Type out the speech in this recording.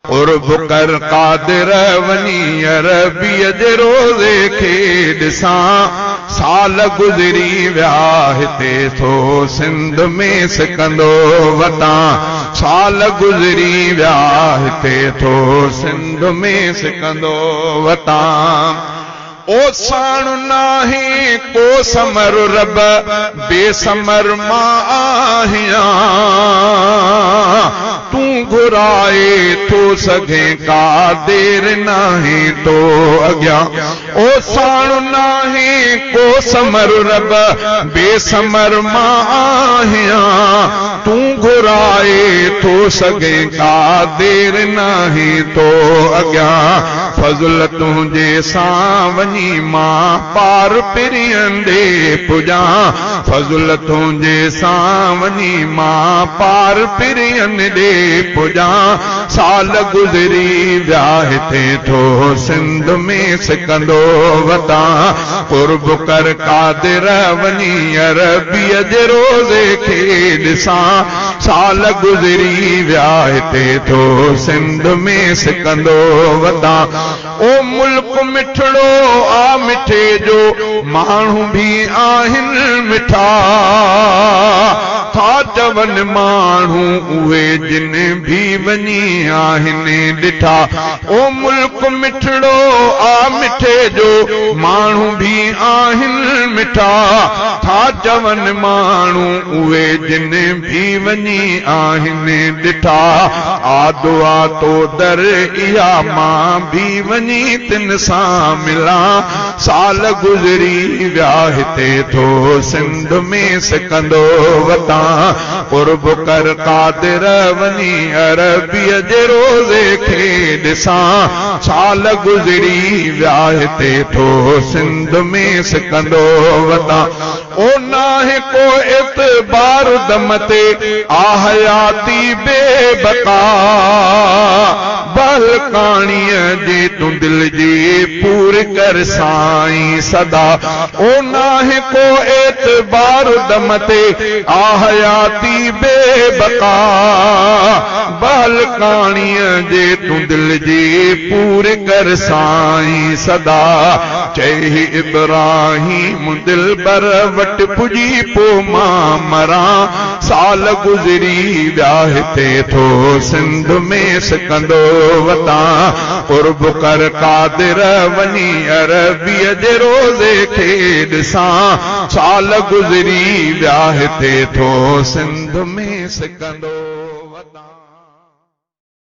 कुर्ब कर कादिर वनी अरबीअ जे रोज़े खे ॾिसां साल गुज़री विया हिते थो सिंध में सिकंदो वतां साल गुज़री विया हिते थो सिंध में सिकंदो वतां ओ साण नाहे को समर रब बेसमर मां आहियां तू घुराए तो सघे का देर नाहे तो अॻियां ओ साण नाहे को समर रब बेसमर मां आहियां तू घुराए तो सघे का देर नाहे तो अॻियां फज़ल तुंहिंजे सां वञी मां पार पिरियंदे पुॼां फज़ल तुंहिंजे सां वञी मां पार पिरियंदे पुॼां साल गुज़री विया हिते थो सिंध में सिकंदो वतां कुर्ब कर कादिर वञी अरबीअ जे रोज़े खे ॾिसां साल गुज़री विया हिते थो सिंध में सिकंदो वतां ओ मुल्क मिठड़ो आ मिठे जो माण्हू भी आहिनि मिठा था चवनि माण्हू उहे जिन भी वञी आहिनि ॾिठा ओ मुल्क मिठड़ो आ मिठे जो माण्हू भी आहिनि मिठा था चवनि माण्हू उहे जिन भी वञी आहिनि ॾिठा आदो आ तो दर इहा मां भी वञी तिन सां मिलां साल गुज़री विया हिते थो सिंध में सिकंदो वतां कुर्ब कर कादिर वञी अरबीअ जे रोज़े खे ॾिसां साल गुज़री विया हिते थो सिंध में सिकंदो वतां ओ नाहे को एतबार दम ते आ हयाती बेबका बल काणीअ जे तूं दिल जी पूर कर साईं सदा ओ नाहे को एतबार दम ते आ हयाती बेबका बल काणीअ जे तूं दिल जी पूर कर साईं सदा चई इब्राहिम दिल बर वट पुजी पो मां मरां साल गुज़री विया हिते थो सिंध में सिकंदो वतां कुर्ब कर कादिर वञी अरबीअ जे रोज़े खे ॾिसां साल गुज़री विया हिते थो सिंध में सिकंदो